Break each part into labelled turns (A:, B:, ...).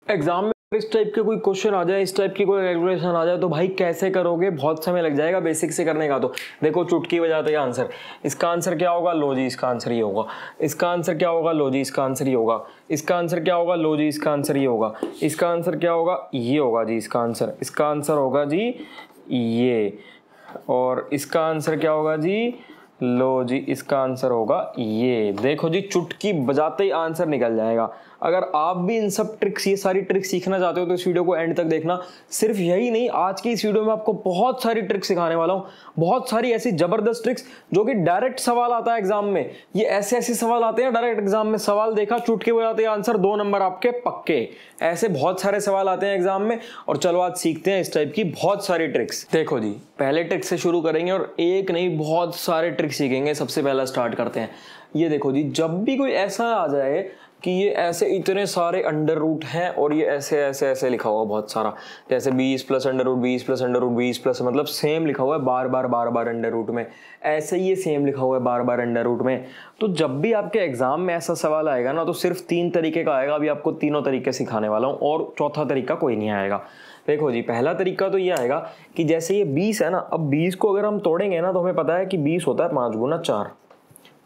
A: Exam में इस type के कोई क्वेश्चन आ जाए, इस टाइप की कोई कैलकुलेशन आ जाए तो भाई कैसे करोगे, बहुत समय लग जाएगा बेसिक से करने का। तो देखो चुटकी बजाते हैं आंसर, इसका आंसर क्या होगा, लो जी इसका आंसर ये होगा, इसका आंसर क्या होगा, लो जी इसका आंसर ये होगा, इसका आंसर क्या होगा, लो जी इसका आंसर ये होगा, इसका आंसर क्या होगा, ये होगा जी इसका आंसर होगा जी ये, और इसका आंसर क्या होगा जी, लो जी इसका आंसर होगा ये। देखो जी चुटकी बजाते ही आंसर निकल जाएगा। अगर आप भी इन सब ट्रिक्स, ये सारी ट्रिक्स सीखना चाहते हो तो इस वीडियो को एंड तक देखना। सिर्फ यही नहीं, आज की इस वीडियो में आपको बहुत सारी ट्रिक्स सिखाने वाला हूँ, बहुत सारी ऐसी जबरदस्त ट्रिक्स जो कि डायरेक्ट सवाल आता है एग्जाम में। ये ऐसे ऐसे सवाल आते हैं डायरेक्ट एग्जाम में, सवाल देखा चुटकी बजाते ही आंसर, 2 नंबर आपके पक्के। ऐसे बहुत सारे सवाल आते हैं एग्जाम में। और चलो आज सीखते हैं इस टाइप की बहुत सारी ट्रिक्स। देखो जी पहले ट्रिक से शुरू करेंगे और एक नहीं बहुत सारे ट्रिक सीखेंगे। सबसे पहला स्टार्ट करते हैं। ये देखो जी, जब भी कोई ऐसा आ जाए कि ये ऐसे इतने सारे अंडर रूट हैं और ये ऐसे ऐसे ऐसे लिखा हुआ बहुत सारा, जैसे 20 plus under root 20 plus under root 20 plus, मतलब सेम लिखा हुआ है बार बार अंडर रूट में, ऐसे ये सेम लिखा हुआ है बार बार अंडर रूट में। तो जब भी आपके एग्जाम में ऐसा सवाल आएगा ना तो सिर्फ 3 तरीके का आएगा। अभी आपको तीनों तरीके सिखाने वाला हूँ और चौथा तरीका कोई नहीं आएगा। देखो जी पहला तरीका तो ये आएगा कि जैसे ये 20 है ना, अब 20 को अगर हम तोड़ेंगे ना तो हमें पता है कि 20 होता है 5 गुना 4,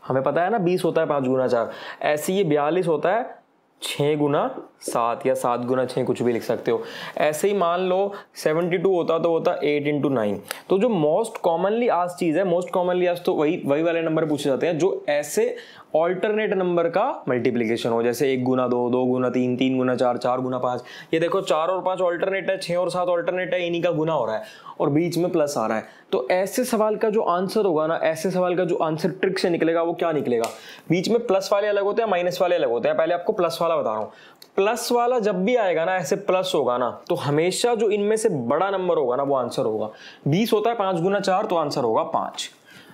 A: हमें पता है ना 20 होता है 5 गुना 4। ऐसे ये 42 होता है 6 गुना 7 या 7 गुना 6, कुछ भी लिख सकते हो। ऐसे ही मान लो 72 होता तो होता 8 इंटू 9। तो जो मोस्ट कॉमनली आज चीज़ है, मोस्ट कॉमनली आज तो वही वाले नंबर पूछे जाते हैं जो ऐसे ऑल्टरनेट नंबर का मल्टीप्लिकेशन हो, जैसे 1 गुना 2, 2 गुना 3, 3 गुना 4, 4 गुना 5। ये देखो 4 और 5 ऑल्टरनेट है, 6 और 7 ऑल्टरनेट है, इन्हीं का गुना हो रहा है और बीच में प्लस आ रहा है। तो ऐसे सवाल का जो आंसर होगा ना, ऐसे सवाल का जो आंसर ट्रिक से निकलेगा वो क्या निकलेगा, बीच में प्लस वाले अलग होते हैं, माइनस वाले अलग होते हैं। पहले आपको प्लस वाला बता रहा हूँ। प्लस वाला जब भी आएगा ना, ऐसे प्लस होगा ना, तो हमेशा जो इनमें से बड़ा नंबर होगा ना वो आंसर होगा। 20 होता है 5 गुना 4 तो आंसर होगा 5।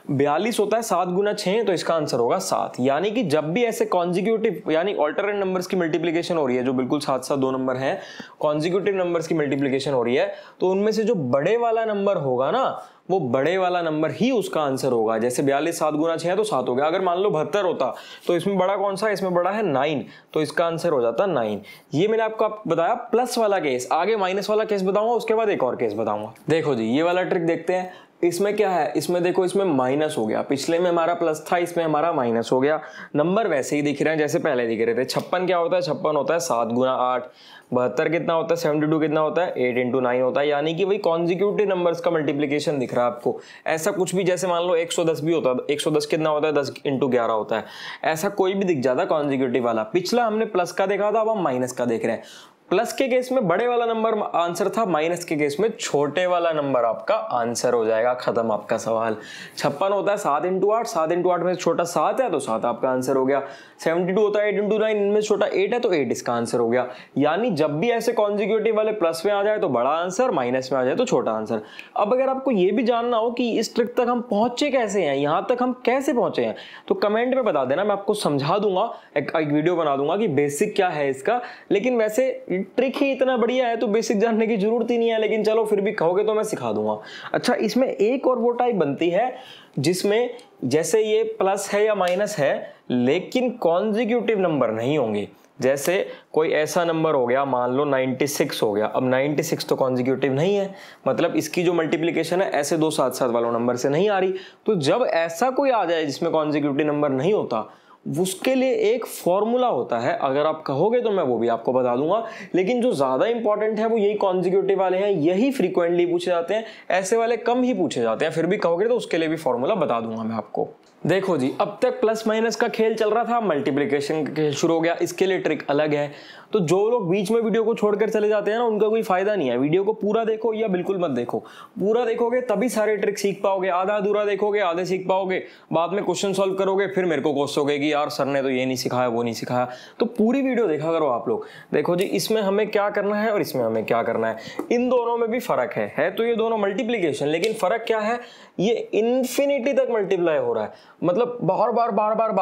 A: 42 होता है 7 गुना 6 तो इसका आंसर होगा 7। यानी कि जब भी ऐसे कॉन्जिक्यूटिव यानी ऑल्टरनेट नंबर्स की मल्टीप्लिकेशन हो रही है, जो बिल्कुल साथ साथ 2 नंबर हैं, कॉन्जिक्यूटिव नंबर्स की मल्टीप्लिकेशन हो रही है, तो उनमें से जो बड़े वाला नंबर होगा ना, वो बड़े वाला नंबर ही उसका आंसर होगा। जैसे 42 7 गुना 6 तो 7 हो गया। अगर मान लो 72 होता तो इसमें बड़ा कौन सा है, इसमें बड़ा है 9, तो इसका आंसर हो जाता 9। ये मैंने आपको बताया प्लस वाला केस। आगे माइनस वाला केस बताऊंगा, उसके बाद एक और केस बताऊंगा। देखो जी ये वाला ट्रिक देखते हैं। इसमें क्या है, इसमें देखो इसमें माइनस हो गया, पिछले में हमारा प्लस था, इसमें हमारा माइनस हो गया। नंबर वैसे ही दिख रहे हैं जैसे पहले दिख रहे थे। 56 क्या होता है, 56 होता है 7 गुना 8। 72 कितना होता है, 72 कितना होता है, 8 इंटू 9 होता है। यानी कि वही कॉन्जिक्यूटिव नंबर्स का मल्टीप्लिकेशन दिख रहा है आपको। ऐसा कुछ भी, जैसे मान लो 110 भी होता है, 110 कितना होता है, 10 इंटू 11 होता है। ऐसा कोई भी दिख जाता है कॉन्जिक्यूटिव वाला। पिछला हमने प्लस का देखा था, अब हम माइनस का देख रहे हैं। प्लस के केस में बड़े वाला नंबर आंसर था, माइनस के केस में छोटे वाला नंबर आपका आंसर हो जाएगा। खत्म आपका सवाल। 56 होता है 7 इंटू 8, 7 इंटू 8 में छोटा 7 है तो 7 आपका आंसर हो गया। 72 होता है 8 इंटू 9, इनमें छोटा 8 है तो 8 इसका आंसर हो गया। यानी जब भी ऐसे कॉन्जिक्यूटिव वाले प्लस में आ जाए तो बड़ा आंसर, माइनस में आ जाए तो छोटा आंसर। अब अगर आपको ये भी जानना हो कि इस ट्रिक तक हम पहुंचे कैसे हैं, यहां तक हम कैसे पहुंचे हैं, तो कमेंट में बता देना, मैं आपको समझा दूंगा, एक वीडियो बना दूंगा कि बेसिक क्या है इसका। लेकिन वैसे ट्रिक ही इतना बढ़िया है तो बेसिक जानने की जरूरत ही नहीं है, लेकिन चलो फिर भी कहोगे तो मैं सिखा दूंगा। अच्छा, इसमें एक और वो टाइप बनती है जिसमें जैसे ये प्लस है या माइनस है लेकिन कॉन्जिक्यूटिव नंबर नहीं होंगे। जैसे कोई ऐसा नंबर हो गया, मान लो 96 हो गया। अब 96 तो कॉन्जिक्यूटिव नहीं है, मतलब इसकी जो मल्टीप्लिकेशन है ऐसे 2 साथ साथ वालों नंबर से नहीं आ रही। तो जब ऐसा कोई आ जाए जिसमें कॉन्जिक्यूटिव नंबर नहीं होता, उसके लिए एक फॉर्मूला होता है। अगर आप कहोगे तो मैं वो भी आपको बता दूंगा, लेकिन जो ज्यादा इंपॉर्टेंट है वो यही कॉन्जिक्यूटिव वाले हैं, यही फ्रीक्वेंटली पूछे जाते हैं, ऐसे वाले कम ही पूछे जाते हैं। फिर भी कहोगे तो उसके लिए भी फॉर्मूला बता दूंगा मैं आपको। देखो जी, अब तक प्लस माइनस का खेल चल रहा था, मल्टीप्लिकेशन का खेल शुरू हो गया। इसके लिए ट्रिक अलग है। तो जो लोग बीच में वीडियो को छोड़कर चले जाते हैं ना, उनका कोई फायदा नहीं है। वीडियो को पूरा देखो या बिल्कुल मत देखो। पूरा देखोगे तभी सारे ट्रिक सीख पाओगे। आधा अधूरा देखोगे, आधे सीख पाओगे, बाद में क्वेश्चन सॉल्व करोगे, फिर मेरे को कोसोगे कि यार सर ने तो ये नहीं सिखाया, वो नहीं सिखाया। तो पूरी वीडियो देखा करो आप लोग। देखो जी, इसमें हमें क्या करना है और इसमें हमें क्या करना है। इन दोनों में भी फर्क है तो ये दोनों मल्टीप्लिकेशन, लेकिन फर्क क्या है, ये इन्फिनिटी तक मल्टीप्लाई हो रहा है, मतलब बार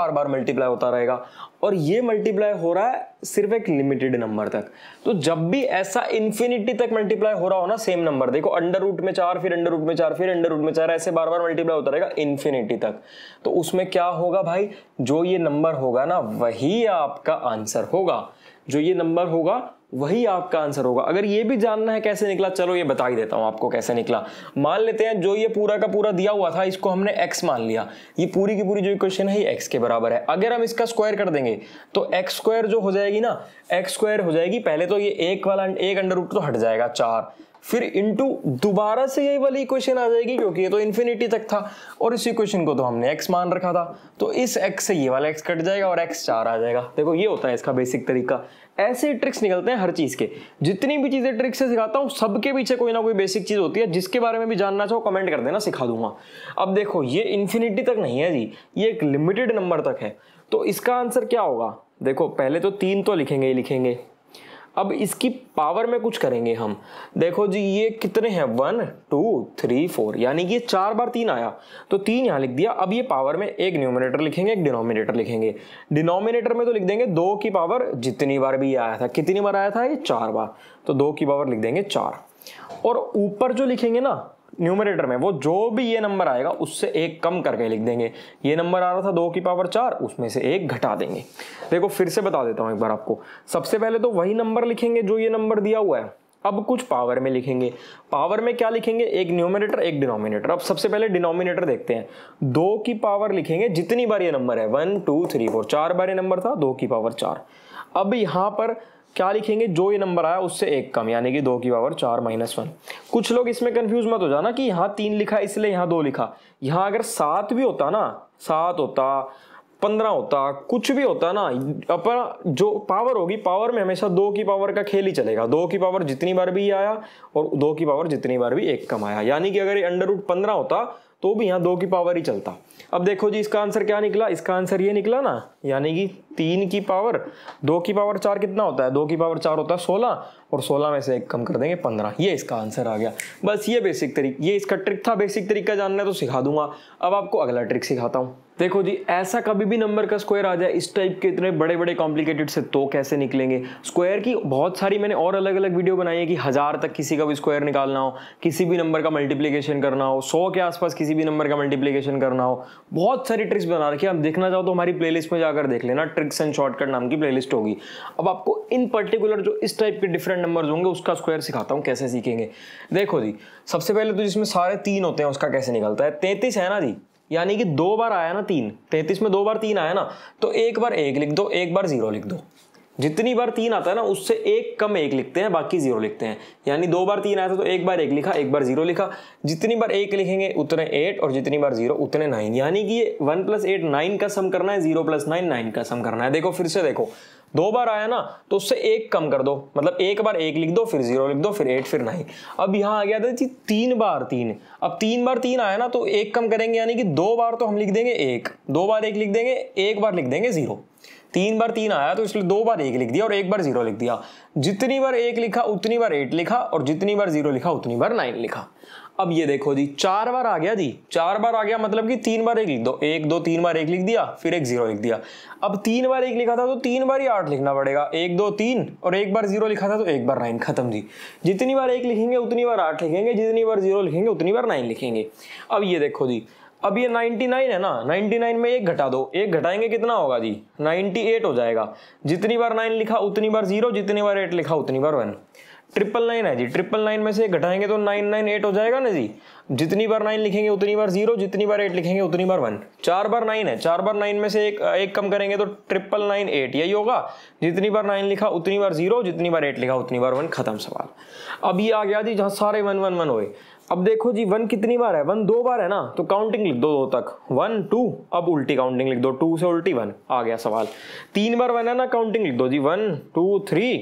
A: बार मल्टीप्लाई होता रहेगा। और ये मल्टीप्लाई हो रहा है सिर्फ एक लिमिटेड नंबर तक। तो जब भी ऐसा इन्फिनिटी तक मल्टीप्लाई हो रहा हो ना सेम नंबर, देखो अंडर रूट में 4, फिर अंडर रूट में 4, फिर अंडर रूट में 4, ऐसे बार बार मल्टीप्लाई होता रहेगा इन्फिनिटी तक। तो उसमें क्या होगा भाई, जो ये नंबर होगा ना वही आपका आंसर होगा। जो ये नंबर होगा वही आपका आंसर होगा। अगर ये भी जानना है कैसे निकला, चलो ये बता ही देता हूं आपको कैसे निकला। मान लेते हैं जो ये पूरा का पूरा दिया हुआ था इसको हमने x मान लिया, ये पूरी की पूरी जो इक्वेशन है ये x के बराबर है। अगर हम इसका स्क्वायर कर देंगे तो x स्क्वायर जो हो जाएगी ना, x स्क्वायर हो जाएगी, पहले तो ये एक वाला एक अंडर रूट तो हट जाएगा 4, फिर इंटू दोबारा से यही वाली इक्वेशन आ जाएगी क्योंकि ये तो इन्फिनिटी तक था और इस इक्वेशन को तो हमने x मान रखा था, तो इस x से ये वाला x कट जाएगा और x 4 आ जाएगा। देखो ये होता है इसका बेसिक तरीका। ऐसे ही ट्रिक्स निकलते हैं हर चीज के। जितनी भी चीजें ट्रिक से सिखाता हूँ सबके पीछे कोई ना कोई बेसिक चीज होती है, जिसके बारे में भी जानना चाहो कमेंट कर देना, सिखा दूंगा। अब देखो ये इन्फिनिटी तक नहीं है जी, ये एक लिमिटेड नंबर तक है, तो इसका आंसर क्या होगा? देखो पहले तो 3 तो लिखेंगे ही लिखेंगे, अब इसकी पावर में कुछ करेंगे हम। देखो जी ये कितने हैं, 1 2 3 4, यानी कि 4 बार 3 आया तो 3 यहाँ लिख दिया। अब ये पावर में एक न्यूमरेटर लिखेंगे एक डिनोमिनेटर लिखेंगे। डिनोमिनेटर में तो लिख देंगे 2 की पावर जितनी बार भी ये आया था, कितनी बार आया था ये 4 बार, तो 2 की पावर लिख देंगे 4। और ऊपर जो लिखेंगे ना न्यूमरेटर में, वो जो भी ये नंबर आएगा उससे एक कम करके लिख देंगे। ये नंबर आ रहा था 2 की पावर 4, उसमें से एक घटा देंगे। देखो फिर से बता देता हूं एक बार आपको। सबसे पहले तो वही नंबर लिखेंगे जो ये नंबर दिया हुआ है, अब कुछ पावर में लिखेंगे। पावर में क्या लिखेंगे? एक न्यूमरेटर एक डिनोमिनेटर। अब सबसे पहले डिनोमिनेटर देखते हैं। 2 की पावर लिखेंगे जितनी बार ये नंबर है, 1 2 3 4, 4 बार ये नंबर था, 2 की पावर 4। अब यहां पर क्या लिखेंगे? जो ये नंबर आया उससे एक कम, यानी कि 2 की पावर 4 - 1। कुछ लोग इसमें कंफ्यूज मत हो जाना कि यहाँ 3 लिखा इसलिए यहाँ 2 लिखा। यहाँ अगर 7 भी होता ना, 7 होता 15 होता, कुछ भी होता ना, अपन जो पावर होगी पावर में हमेशा 2 की पावर का खेल ही चलेगा। 2 की पावर जितनी बार भी आया और 2 की पावर जितनी बार भी एक कम आया, यानी कि अगर ये अंडर रूट 15 होता तो भी यहाँ 2 की पावर ही चलता। अब देखो जी इसका आंसर क्या निकला? इसका आंसर ये निकला ना, यानी कि 3 की पावर 2 की पावर 4 कितना होता है? 2 की पावर 4 होता है 16, और 16 में से एक कम कर देंगे 15। ये इसका आंसर आ गया। बस ये बेसिक तरीका, ये इसका ट्रिक था। बेसिक तरीका जानना है तो सिखा दूंगा। अब आपको अगला ट्रिक सिखाता हूँ। देखो जी ऐसा कभी भी नंबर का स्क्वायर आ जाए इस टाइप के इतने बड़े बड़े कॉम्प्लिकेटेड से, तो कैसे निकलेंगे? स्क्वायर की बहुत सारी मैंने और अलग अलग वीडियो बनाई है कि 1000 तक किसी का भी स्क्वायर निकालना हो, किसी भी नंबर का मल्टीप्लिकेशन करना हो, 100 के आसपास किसी भी नंबर का मल्टीप्लिकेशन करना हो, बहुत सारी ट्रिक्स बना रखी है। आप देखना चाहो तो हमारी प्लेलिस्ट में जाकर देख लेना, ट्रिक्स एंड शॉर्टकट नाम की प्लेलिस्ट होगी। अब आपको इन पर्टिकुलर जो इस टाइप के डिफरेंट नंबर्स होंगे उसका स्क्वायर सिखाता हूँ कैसे सीखेंगे। देखो जी सबसे पहले तो जिसमें सारे 3 होते हैं उसका कैसे निकलता है। 33 है ना जी, यानी कि 2 बार आया ना 3, 33 में 2 बार 3 आया ना, तो एक बार 1 लिख दो, एक बार 0 लिख दो। जितनी बार 3 आता है ना उससे एक कम 1 लिखते हैं, बाकी 0 लिखते हैं। यानी 2 बार 3 आया था तो एक बार 1 लिखा, एक बार 0 लिखा। जितनी बार 1 लिखेंगे उतने 8 और जितनी बार 0 उतने 9। यानी कि ये 1 + 8 9 का सम करना है, 0 + 9 9 का सम करना है। देखो फिर से देखो, 2 बार आया ना तो उससे एक कम कर दो, मतलब एक बार 1 लिख दो, फिर 0 लिख दो, फिर 8, फिर 9। अब यहाँ आ गया था जी 3 बार 3। अब 3 बार 3 आया ना तो एक कम करेंगे, यानी कि 2 बार तो हम लिख देंगे 1, 2 बार 1 लिख देंगे, एक बार लिख देंगे 0। 3 बार 3 आया तो इसलिए 2 बार 1 लिख दिया और एक बार 0 लिख दिया। जितनी बार 1 लिखा उतनी बार 8 लिखा, और जितनी बार 0 लिखा उतनी बार 9 लिखा। अब ये देखो जी 4 बार आ गया जी, 4 बार आ गया मतलब कि 3 बार 1 लिख दो, 1 2 3 बार 1 लिख दिया, फिर एक 0 लिख दिया। अब 3 बार 1 लिखा था तो 3 बार ही 8 लिखना पड़ेगा, 1 2 3, और एक बार 0 लिखा था तो एक बार 9, खत्म जी। जितनी बार 1 लिखेंगे उतनी बार 8 लिखेंगे, जितनी बार 0 लिखेंगे उतनी बार 9 लिखेंगे। अब ये देखो जी, अब ये 99 है ना, 99 में 1 घटा दो, 1 घटाएंगे कितना होगा जी? 98 हो जाएगा। जितनी बार 9 लिखा उतनी बार 0, जितनी बार 8 लिखा उतनी बार 1। 999 है जी, 999 में से 1 घटाएंगे तो 998 हो जाएगा ना जी। जितनी बार 9 लिखेंगे उतनी बार 0, जितनी बार 8 लिखेंगे उतनी बार 1। 4 बार 9 है, 4 बार 9 में से एक कम करेंगे तो 998, यही होगा। जितनी बार 9 लिखा उतनी बार 0, जितनी बार 8 लिखा उतनी बार 1, खत्म सवाल। अब ये आ गया जी जहां सारे 1 1 1 हुए। अब देखो जी 1 कितनी बार है? 1 2 बार है ना, तो काउंटिंग लिख दो 2 तक, 1 2, अब उल्टी काउंटिंग लिख दो, 2 से उल्टी 1, आ गया सवाल। 3 बार 1 है ना, काउंटिंग लिख दो जी, 1 2 3,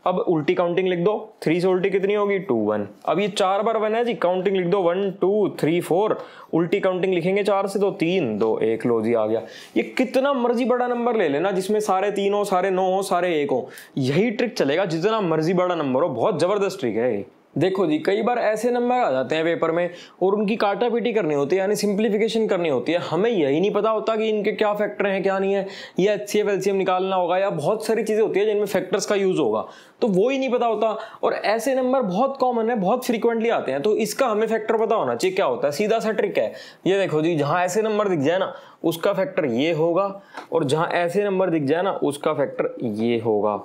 A: अब उल्टी काउंटिंग लिख दो, 3 से उल्टी कितनी होगी? 2 1। अब ये 4 बार 1 है जी, काउंटिंग लिख दो, 1 2 3 4, उल्टी काउंटिंग लिखेंगे 4 से तो 3 2 1, लो जी आ गया। ये कितना मर्जी बड़ा नंबर ले लेना जिसमें सारे 3 हो, सारे 9 हो, सारे 1 हो, यही ट्रिक चलेगा। जितना मर्जी बड़ा नंबर हो, बहुत जबरदस्त ट्रिक है। देखो जी कई बार ऐसे नंबर आ जाते हैं पेपर में और उनकी काटा पीटी करनी होती है, यानी सिंप्लीफिकेशन करनी होती है। हमें यही नहीं पता होता कि इनके क्या फैक्टर हैं क्या नहीं है, या HCF LCM निकालना होगा, या बहुत सारी चीज़ें होती है जिनमें फैक्टर्स का यूज़ होगा। तो वो ही नहीं पता होता। और ऐसे नंबर बहुत कॉमन है, बहुत फ्रीक्वेंटली आते हैं, तो इसका हमें फैक्टर पता होना चाहिए क्या होता है। सीधा सा ट्रिक है, ये देखो जी, जहां ऐसे नंबर दिख जाए ना उसका फैक्टर ये होगा, और जहां ऐसे नंबर दिख जाए ना उसका फैक्टर ये होगा।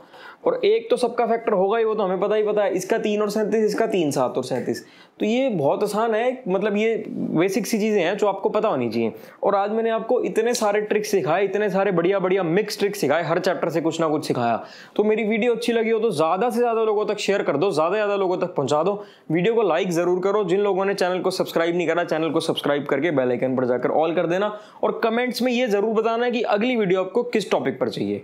A: और एक तो सबका फैक्टर होगा ही, वो तो हमें पता ही पता है, इसका 3 और 37, इसका 3 7 और 37। तो ये बहुत आसान है, मतलब ये बेसिक सी चीजें हैं जो आपको पता होनी चाहिए। और आज मैंने आपको इतने सारे ट्रिक्स सिखाए, इतने सारे बढ़िया बढ़िया मिक्स ट्रिक्स सिखाए, हर चैप्टर से कुछ ना कुछ सिखाया। तो मेरी वीडियो अच्छी लगी हो तो ज्यादा से ज्यादा लोगों तक शेयर कर दो, ज्यादा से ज्यादा लोगों तक पहुंचा दो। वीडियो को लाइक जरूर करो। जिन लोगों ने चैनल को सब्सक्राइब नहीं करा, चैनल को सब्सक्राइब करके बेल आइकन पर जाकर ऑल कर देना। और कमेंट्स में ये जरूर बताना कि अगली वीडियो आपको किस टॉपिक पर चाहिए।